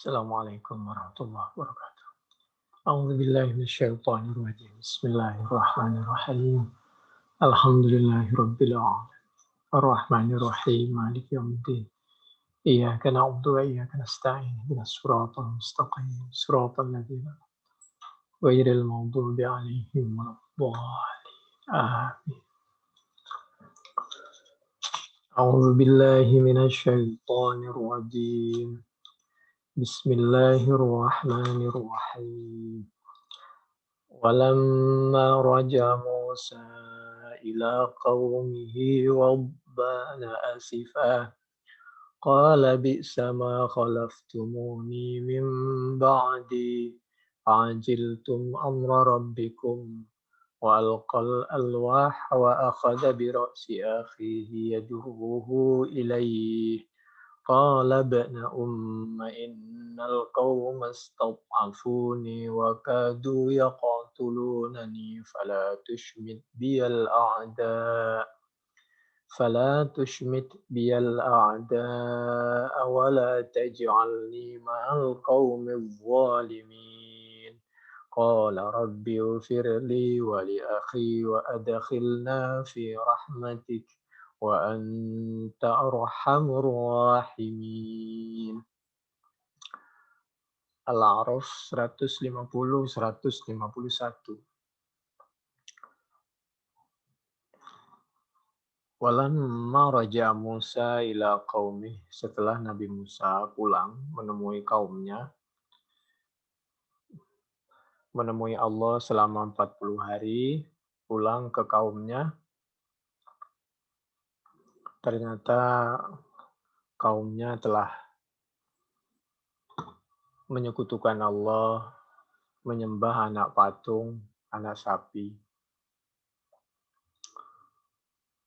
Assalamualaikum warahmatullahi wabarakatuh. A'udzu billahi minasyaitonir rajim. Bismillahirrahmanirrahim. Alhamdulillahirabbil alamin. Arrahmanir rahim. Maliki yaumiddin. Iyyaka na'budu wa iyyaka nasta'in. Ihdinas siratal mustaqim. Siratal ladzina ghairil maghdubi 'alaihim waladdallin. Amin. A'udzu billahi minasyaitonir rajim. Bismillahirrahmanirrahim. ولما رجع موسى إلى قومه غضبان آسفا قال بئس ما خلفتموني من بعدي عجلتم أمر ربكم وألقى الألواح وأخذ برأس أخيه يجره إليه قال ابن إن القوم استضعفوني وكادوا يقتلونني فلا تشمت بي الأعداء ولا تجعلني مع القوم الظالمين قال رب اغفر لي ولأخي وأدخلنا في رحمتك وأنت أرحم الراحمين. Al-A'raf 150-151. Walamma raja Musa ila qaumih, setelah Nabi Musa pulang menemui kaumnya, menemui Allah selama 40 hari, pulang ke kaumnya, ternyata kaumnya telah menyekutukan Allah, menyembah anak patung, anak sapi.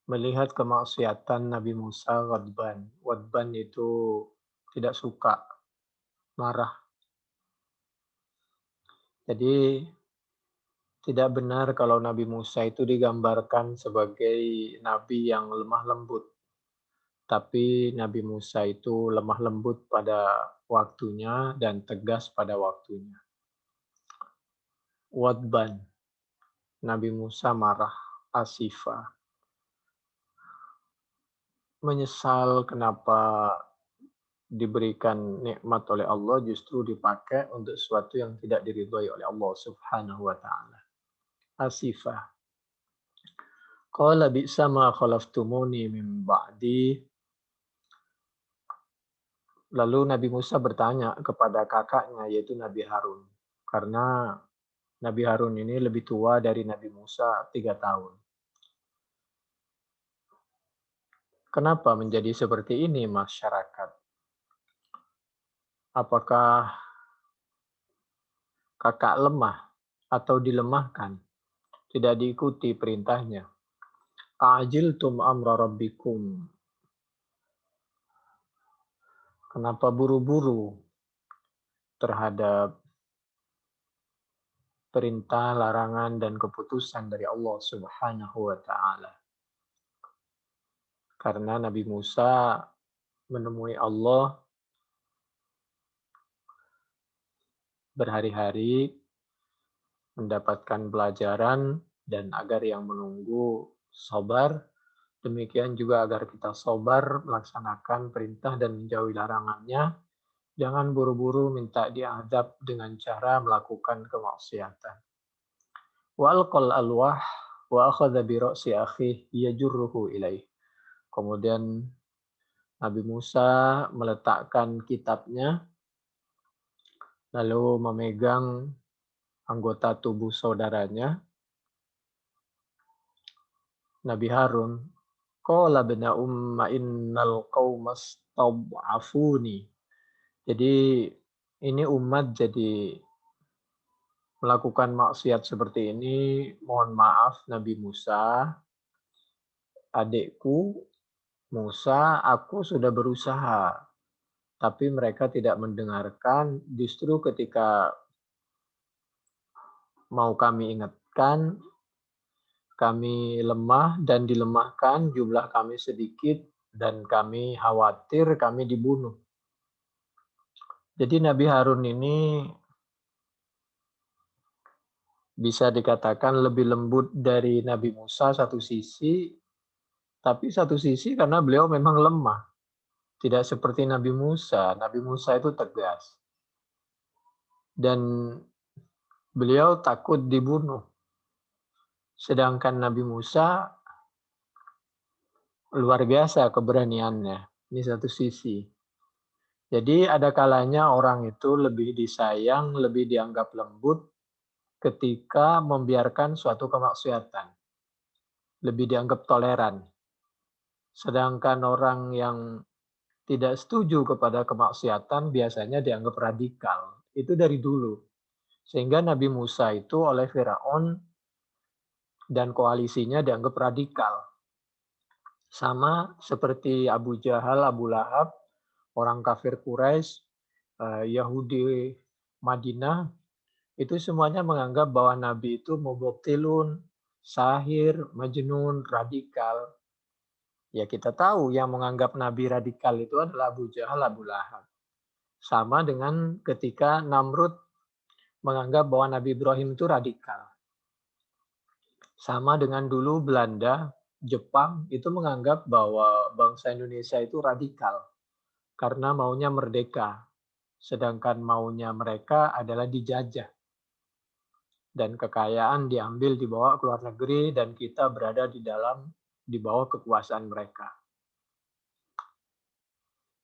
Melihat kemaksiatan Nabi Musa ghadban. Ghadban itu tidak suka, marah. Jadi tidak benar kalau Nabi Musa itu digambarkan sebagai nabi yang lemah lembut. Tapi Nabi Musa itu lemah lembut pada waktunya dan tegas pada waktunya. Ghadban. Nabi Musa marah, asifa. Menyesal kenapa diberikan nikmat oleh Allah justru dipakai untuk sesuatu yang tidak diridhai oleh Allah Subhanahu wa taala. Asifah. Qala bi'sa ma khalaftumuni min ba'di. Lalu Nabi Musa bertanya kepada kakaknya yaitu Nabi Harun. Karena Nabi Harun ini lebih tua dari Nabi Musa 3 tahun. Kenapa menjadi seperti ini masyarakat? Apakah kakak lemah atau dilemahkan? Tidak diikuti perintahnya. Ajiltum amra rabbikum. Kenapa buru-buru terhadap perintah, larangan, dan keputusan dari Allah Subhanahu wa taala? Karena Nabi Musa menemui Allah berhari-hari, mendapatkan pelajaran, dan agar yang menunggu sabar, demikian juga agar kita sabar melaksanakan perintah dan menjauhi larangannya. Jangan buru-buru minta diadab dengan cara melakukan kemaksiatan. Wa alqal alwah wa akhadha bi ra'si akhihi yajurruhu ilaih. Kemudian Nabi Musa meletakkan kitabnya, lalu memegang anggota tubuh saudaranya, Nabi Harun. Qala ibna innal qauma stad'afuni. Jadi ini umat jadi melakukan maksiat seperti ini, mohon maaf Nabi Musa, adikku Musa, aku sudah berusaha, tapi mereka tidak mendengarkan. Justru ketika mau kami ingatkan, kami lemah dan dilemahkan, jumlah kami sedikit, dan kami khawatir kami dibunuh. Jadi Nabi Harun ini bisa dikatakan lebih lembut dari Nabi Musa satu sisi, tapi satu sisi karena beliau memang lemah. Tidak seperti Nabi Musa. Nabi Musa itu tegas. Dan beliau takut dibunuh. Sedangkan Nabi Musa luar biasa keberaniannya. Ini satu sisi. Jadi ada kalanya orang itu lebih disayang, lebih dianggap lembut ketika membiarkan suatu kemaksiatan. Lebih dianggap toleran. Sedangkan orang yang tidak setuju kepada kemaksiatan biasanya dianggap radikal. Itu dari dulu. Sehingga Nabi Musa itu oleh Firaun dan koalisinya dianggap radikal. Sama seperti Abu Jahal, Abu Lahab, orang kafir Quraisy, Yahudi Madinah, itu semuanya menganggap bahwa Nabi itu mubtilun, sahir, majnun, radikal. Ya kita tahu yang menganggap Nabi radikal itu adalah Abu Jahal, Abu Lahab. Sama dengan ketika Namrud menganggap bahwa Nabi Ibrahim itu radikal. Sama dengan dulu Belanda, Jepang itu menganggap bahwa bangsa Indonesia itu radikal karena maunya merdeka, sedangkan maunya mereka adalah dijajah dan kekayaan diambil dibawa ke luar negeri dan kita berada di bawah kekuasaan mereka.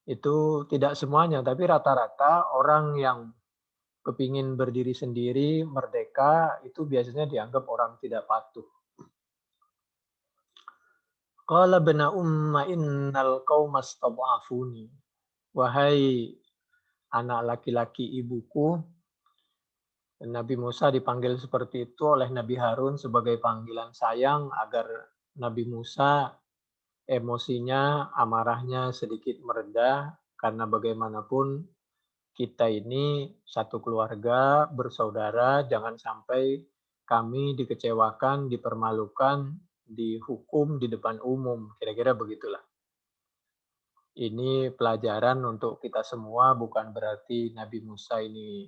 Itu tidak semuanya, tapi rata-rata orang yang kepingin berdiri sendiri, merdeka, itu biasanya dianggap orang tidak patuh. Qala bna umma innal qauma stad'afuni. Wahai anak laki-laki ibuku, Nabi Musa dipanggil seperti itu oleh Nabi Harun sebagai panggilan sayang agar Nabi Musa emosinya, amarahnya sedikit mereda karena bagaimanapun kita ini satu keluarga, bersaudara, jangan sampai kami dikecewakan, dipermalukan, dihukum di depan umum. Kira-kira begitulah. Ini pelajaran untuk kita semua, bukan berarti Nabi Musa ini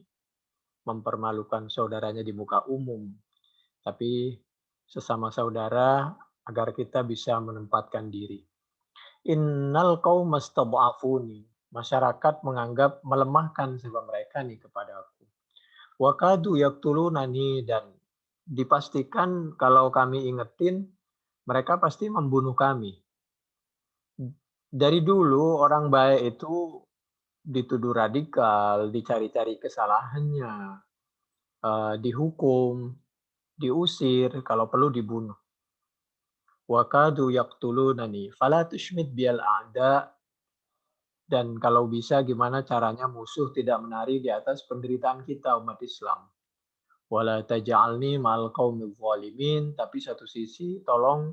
mempermalukan saudaranya di muka umum. Tapi sesama saudara agar kita bisa menempatkan diri. Innal qauma stad'afuni. Masyarakat menganggap melemahkan sebab mereka nih kepada aku. Wa kadu yaqtulunani, dan dipastikan kalau kami ingetin mereka pasti membunuh kami. Dari dulu orang baik itu dituduh radikal, dicari-cari kesalahannya, dihukum, diusir, kalau perlu dibunuh. Wa kadu yaqtulunani fala tushmit biyal a'da. Dan kalau bisa gimana caranya musuh tidak menari di atas penderitaan kita umat Islam. Wala taj'alni ma'al qaumidz zalimin, tapi satu sisi tolong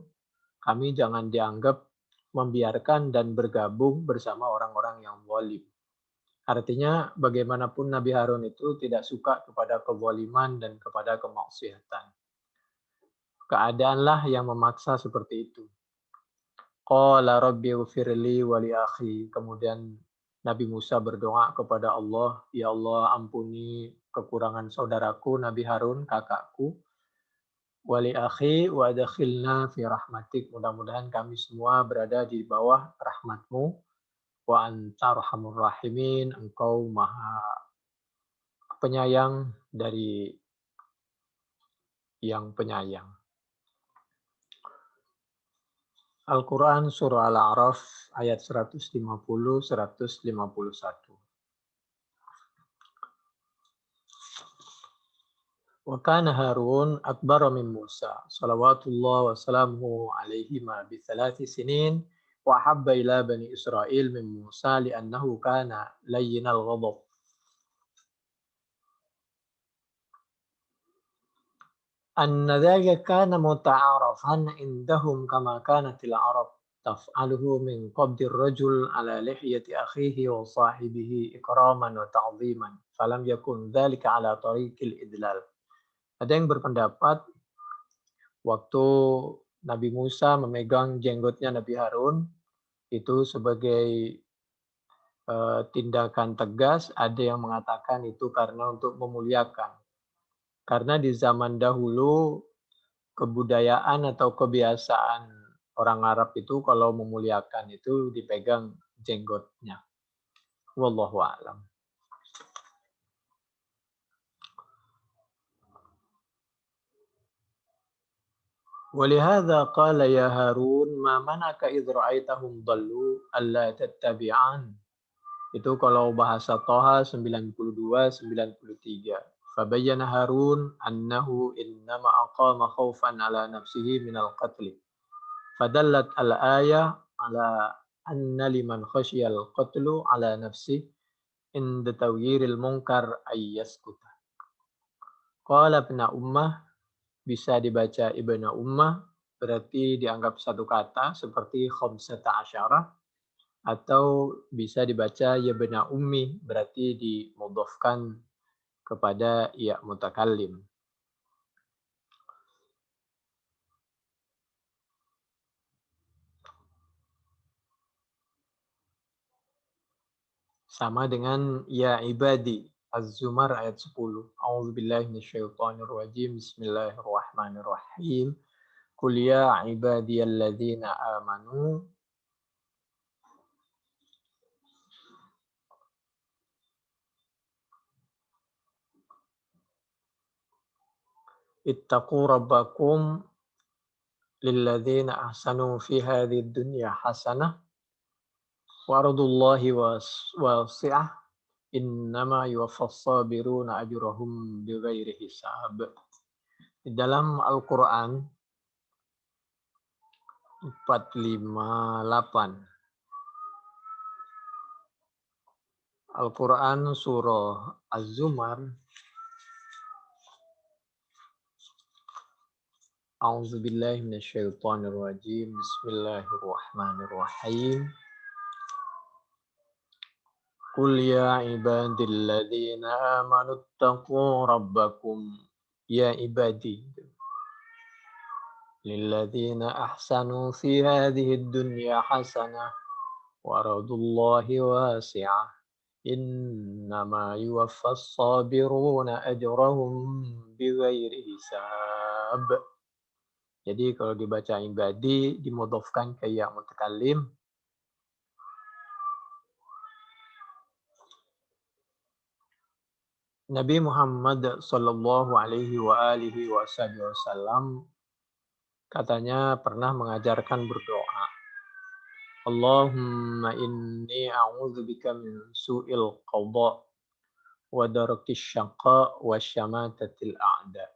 kami jangan dianggap membiarkan dan bergabung bersama orang-orang yang zalim. Artinya bagaimanapun Nabi Harun itu tidak suka kepada kezaliman dan kepada kemaksiatan. Keadaanlah yang memaksa seperti itu. Qala rabbi ighfirli wa li akhi. Kemudian Nabi Musa berdoa kepada Allah, ya Allah ampuni kekurangan saudaraku Nabi Harun, kakakku. Wa li akhi wa adkhilna fi rahmatik. Mudah-mudahan kami semua berada di bawah rahmatmu. Wa anta arhamur rahimin. Engkau maha penyayang dari yang penyayang. Al-Quran Surah Al-A'raf ayat 150-151. Wa kana Harun akbar min Musa salawatullah wa salamuhu alaihima bi 3 sinin wa habba ila bani Israel min Musa li'annahu kana layyinal ghadab. أن ذلك كان متعارفا عندهم كما كانت العرب تفعله من قبض الرجل على لحية أخيه وصاحبه إكراما وتعظيما فلم يكن ذلك على طريق الإدلال. Ada yang berpendapat waktu Nabi Musa memegang jenggotnya Nabi Harun itu sebagai tindakan tegas, ada yang mengatakan itu karena untuk memuliakan. Karena di zaman dahulu kebudayaan atau kebiasaan orang Arab itu kalau memuliakan itu dipegang jenggotnya. Wallahu a'lam. ولهذا قال يا هارون ما منعك إذ رأيتهم ضلوا ألا تتبعان. Itu kalau bahasa Toha 92-93. Fabayyana Harun annahu innama aqama khawfan ala nafsihi minal qatli. Fadallat al-ayah ala anna liman khashiyal qatlu ala nafsih inda tawyiril munkar ayyaskuta. Qala ibna ummah, bisa dibaca ibna ummah, berarti dianggap satu kata seperti khamsata asyarah, atau bisa dibaca ya bena ummi, berarti dimudhafkan kepada ya mutakallim. Sama dengan ya ibadi. Az-Zumar ayat 10. A'udzubillahi minasyaitonirrajim. Bismillahirrahmanirrahim. Qul ya ibadiyalladzina amanu ittaqu rabbakum lilladzina ahsanu fi hadhihi dunya hasanah wa ardullahi wasi'ah innama yuwaffas sabiruna ajrahum bighairi hisab. Di dalam Al-Qur'an 458. Al-Qur'an surah Az-Zumar. A'udzubillahi minasyaitonirrajim. Bismillahirrahmanirrahim. Qul ya ibadilladzina amanu ittaqu rabbakum. Ya ibadi. Lilladzina ahsanu fi hadhihi dunya hasanah wa ardullahi wasi'ah. Innama yuwaffas sabiruna ajrahum bighairi hisab. Jadi kalau dibaca ibadi dimudhafkan ke ya mutakallim. Nabi Muhammad sallallahu alaihi wa alihi wasallam katanya pernah mengajarkan berdoa. Allahumma inni a'udzubika min su'il qada wa darakis syaqa wa syamatatil a'da.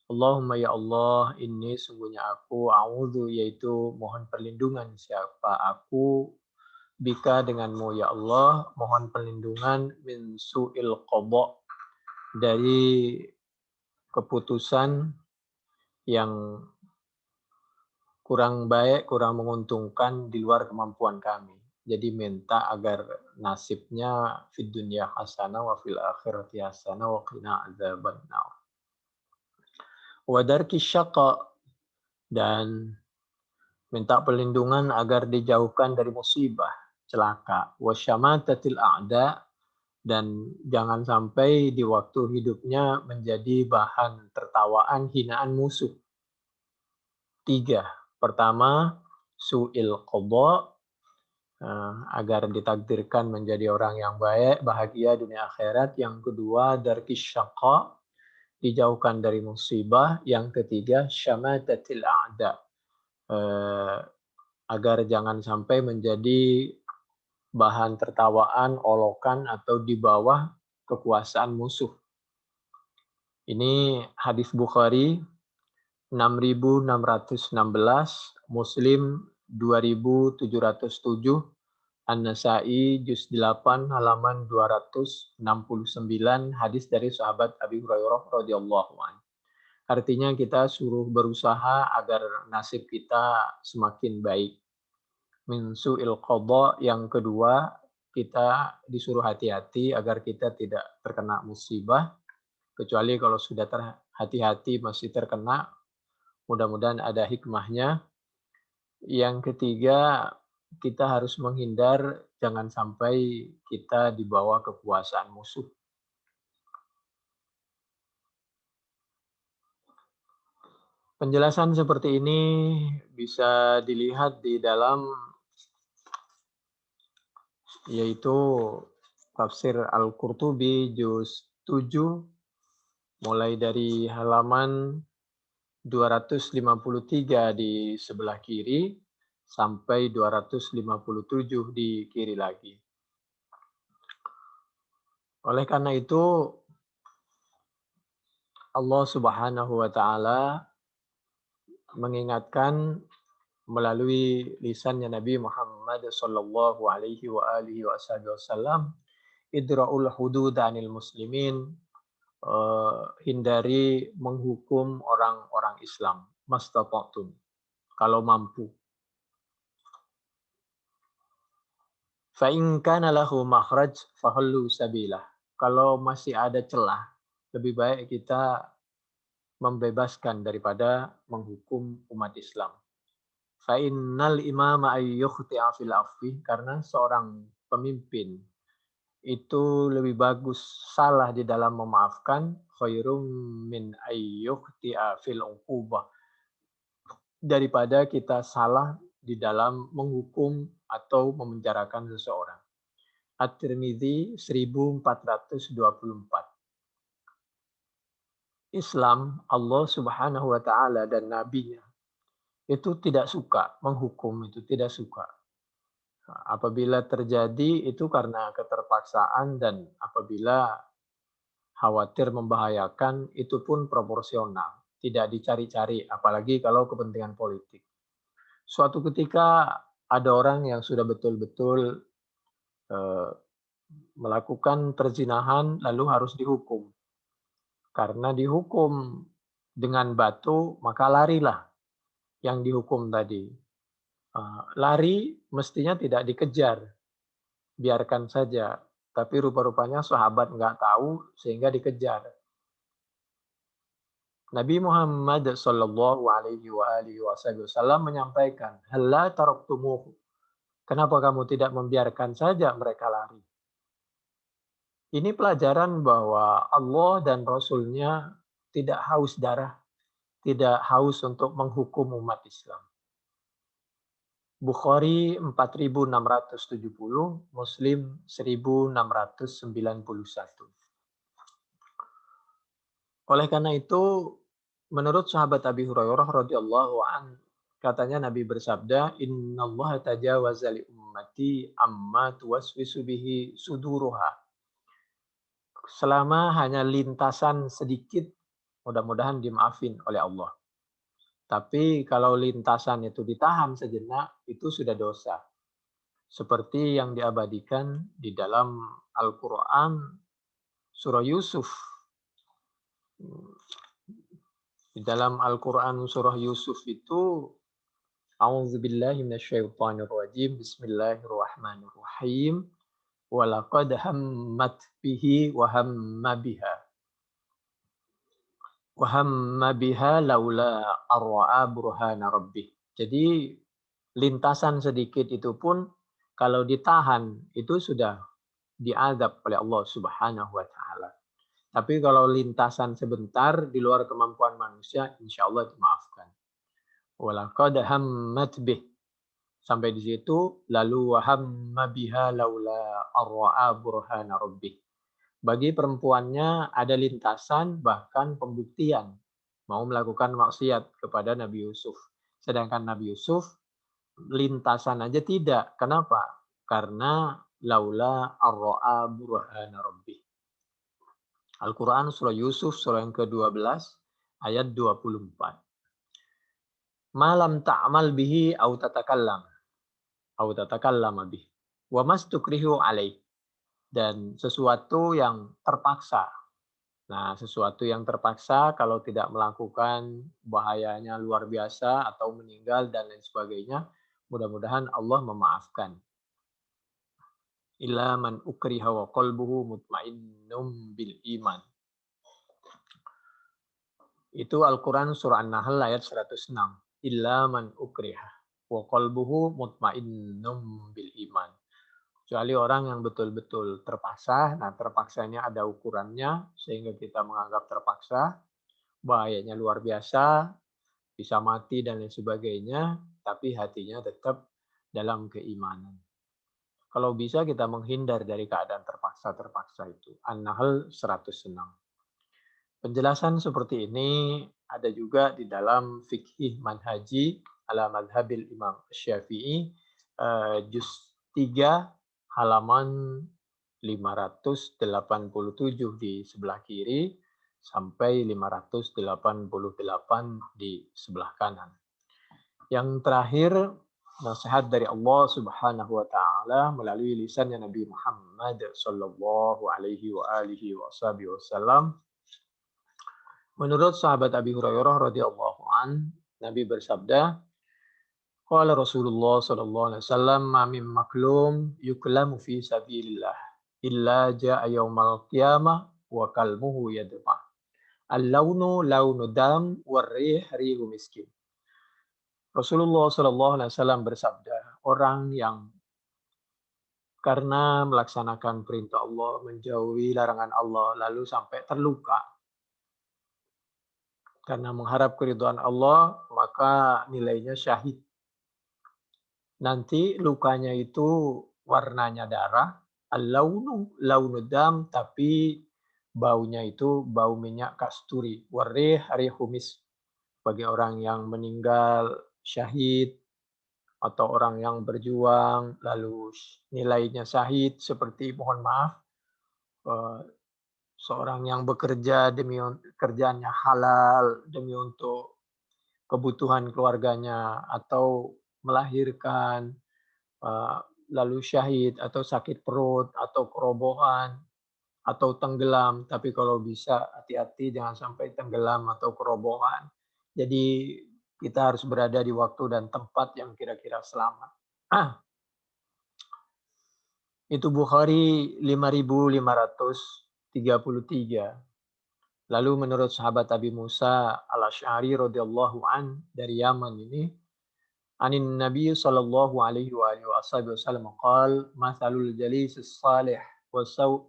Allahumma ya Allah, ini sungguhnya aku a'udzu, yaitu mohon perlindungan siapa aku, bika denganmu ya Allah, mohon perlindungan min su'il qada, dari keputusan yang kurang baik, kurang menguntungkan di luar kemampuan kami. Jadi minta agar nasibnya fid dunya hasanah wa fil akhirati hasanah wa qina adzabannar. Wa darki syaqa, dan minta perlindungan agar dijauhkan dari musibah, celaka. Wa syamatatil a'da, dan jangan sampai di waktu hidupnya menjadi bahan tertawaan, hinaan musuh. 3. Pertama, su'il qada, agar ditakdirkan menjadi orang yang baik, bahagia dunia akhirat. Yang kedua, darkis syaqa, dijauhkan dari musibah. Yang ketiga, syamatatil a'da, agar jangan sampai menjadi bahan tertawaan, olokan, atau di bawah kekuasaan musuh. Ini hadis Bukhari 6616, Muslim 2707, An-Nasa'i juz 8 halaman 269, hadis dari sahabat Abi Hurairah radhiyallahu anhu. Artinya kita suruh berusaha agar nasib kita semakin baik. Min su'il qada, yang kedua, kita disuruh hati-hati agar kita tidak terkena musibah, kecuali kalau sudah hati-hati masih terkena, mudah-mudahan ada hikmahnya. Yang ketiga, kita harus menghindar jangan sampai kita dibawa kekuasaan musuh. Penjelasan seperti ini bisa dilihat di dalam yaitu tafsir Al-Qurtubi juz 7 mulai dari halaman 253 di sebelah kiri sampai 257 di kiri lagi. Oleh karena itu Allah Subhanahu wa taala mengingatkan melalui lisannya Nabi Muhammad sallallahu alaihi wa alihi wasallam, idra'ul hudud 'anil muslimin, hindari menghukum orang-orang Islam mastata'tum, kalau mampu. Fa in kana lahu makhraj fahallu sabilah. Kalau masih ada celah, lebih baik kita membebaskan daripada menghukum umat Islam. Fa innal imama ayyukhti'a fil afwi, karena seorang pemimpin itu lebih bagus salah di dalam memaafkan khairum min ayyukhti'a fil uqubah, daripada kita salah di dalam menghukum atau memenjarakan seseorang. At-Tirmidzi 1424. Islam, Allah Subhanahu wa taala dan nabinya itu tidak suka menghukum, itu tidak suka. Apabila terjadi itu karena keterpaksaan, dan apabila khawatir membahayakan itu pun proporsional, tidak dicari-cari, apalagi kalau kepentingan politik. Suatu ketika ada orang yang sudah betul-betul eh, melakukan perzinahan lalu harus dihukum. Karena dihukum dengan batu, maka larilah yang dihukum tadi. Lari mestinya tidak dikejar, biarkan saja. Tapi rupa-rupanya sahabat nggak tahu sehingga dikejar. Nabi Muhammad Shallallahu Alaihi Wasallam menyampaikan, "Halla taraktumuhu." Kenapa kamu tidak membiarkan saja mereka lari? Ini pelajaran bahwa Allah dan Rasul-Nya tidak haus darah, tidak haus untuk menghukum umat Islam. Bukhari 4670, Muslim 1691. Oleh karena itu, menurut sahabat Abi Hurairah radhiyallahu an, katanya Nabi bersabda, "Innallaha tajawaza li ummati amma tuwaswisu bihi suduruha." Selama hanya lintasan sedikit, mudah-mudahan dimaafin oleh Allah. Tapi kalau lintasan itu ditahan sejenak, itu sudah dosa. Seperti yang diabadikan di dalam Al-Quran surah Yusuf. Di dalam Al-Quran surah Yusuf itu, A'udzubillahi minasyaitonirrajim, Bismillahirrahmanirrahim. Walaqad hammat bihi wa hamma biha. Wa hamma biha laula arwa'a burhana rabbih. Jadi lintasan sedikit itu pun kalau ditahan itu sudah diazab oleh Allah Subhanahu wa taala. Tapi kalau lintasan sebentar di luar kemampuan manusia, insya Allah dimaafkan. Walaqad hammat bih. Sampai di situ, lalu wahamma biha laula arwa'a burhana rabbih. Bagi perempuannya ada lintasan, bahkan pembuktian mau melakukan maksiat kepada Nabi Yusuf. Sedangkan Nabi Yusuf lintasan aja tidak. Kenapa? Karena laula arra'a burhana rabbih. Al-Quran surah Yusuf surah yang ke-12 ayat 24. Malam ta'mal bihi au tatakallama bih. Wa mastukrihu alaih. Dan sesuatu yang terpaksa. Nah, sesuatu yang terpaksa kalau tidak melakukan bahayanya luar biasa atau meninggal dan lain sebagainya, mudah-mudahan Allah memaafkan. Illa man ukriha wa qalbuhu mutmainnum bil iman. Itu Al-Quran surah An-Nahl ayat 106. Illa man ukriha. wa qalbuhu mutmainnum bil iman. Kecuali orang yang betul-betul terpaksa. Nah, terpaksa ini ada ukurannya sehingga kita menganggap terpaksa, bahayanya luar biasa, bisa mati dan lain sebagainya, tapi hatinya tetap dalam keimanan. Kalau bisa kita menghindar dari keadaan terpaksa-terpaksa itu. An-Nahl 106. Penjelasan seperti ini ada juga di dalam Fiqh Manhaji ala Madhabil Imam Syafi'i, juz 3 halaman 587 di sebelah kiri sampai 588 di sebelah kanan. Yang terakhir, nasihat dari Allah Subhanahu wa taala melalui lisannya Nabi Muhammad sallallahu alaihi wa alihi wasallam. Menurut sahabat Abi Hurairah radhiyallahu an, Nabi bersabda, qala Rasulullah sallallahu alaihi wasallam, "Ma min maklum yuklamu fi sabilillah illa jaa yaumal qiyamah wa kalmuhu yadma. Al-launu launu dam war-rih rihu miskin." Rasulullah sallallahu alaihi wasallam bersabda, orang yang karena melaksanakan perintah Allah, menjauhi larangan Allah, lalu sampai terluka karena mengharap keridhaan Allah, maka nilainya syahid. Nanti lukanya itu warnanya darah, al-launu launu dam, tapi baunya itu bau minyak kasturi. Warih rihumis, bagi orang yang meninggal syahid atau orang yang berjuang lalu nilainya syahid, seperti mohon maaf eh, seorang yang bekerja demi kerjaannya halal demi untuk kebutuhan keluarganya, atau melahirkan eh, lalu syahid, atau sakit perut, atau kerobohan, atau tenggelam. Tapi kalau bisa hati-hati jangan sampai tenggelam atau kerobohan. Jadi kita harus berada di waktu dan tempat yang kira-kira selamat. Itu Bukhari 5533. Lalu menurut sahabat Abi Musa al-Asy'ari radhiyallahu an dari Yaman ini, anin Nabi sallallahu alaihi wa alihi wasallam qala, "Matsalul jalisis salih wasaw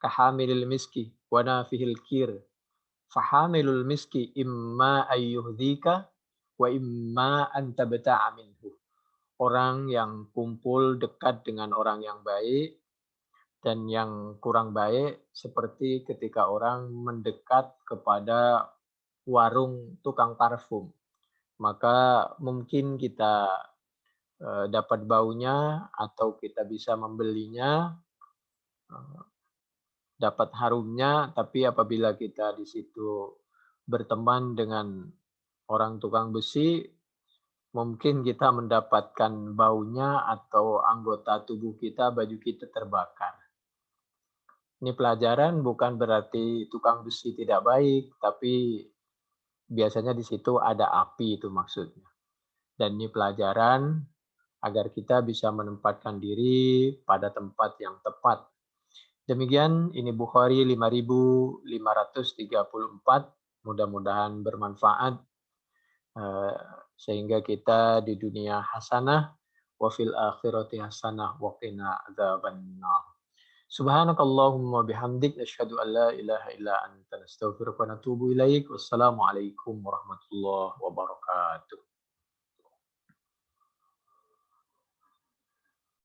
kahamilil miski wa nafihil kir. Fahamilul miski imma ayyuhdika wa imma an tabta'a minhu." Orang yang kumpul dekat dengan orang yang baik dan yang kurang baik seperti ketika orang mendekat kepada warung tukang parfum. Maka mungkin kita dapat baunya atau kita bisa membelinya, dapat harumnya, tapi apabila kita di situ berteman dengan orang tukang besi, mungkin kita mendapatkan baunya atau anggota tubuh kita, baju kita terbakar. Ini pelajaran bukan berarti tukang besi tidak baik, tapi biasanya di situ ada api, itu maksudnya. Dan ini pelajaran agar kita bisa menempatkan diri pada tempat yang tepat. Demikian, ini Bukhari 5534. Mudah-mudahan bermanfaat sehingga kita di dunia hasanah wa fil akhirati hasanah wa qina adzabannar. Subhanakallahumma bihamdik asyhadu an la ilaha illa anta nastaghfiruka wa natubu ilaik. Wassalamualaikum warahmatullahi wabarakatuh.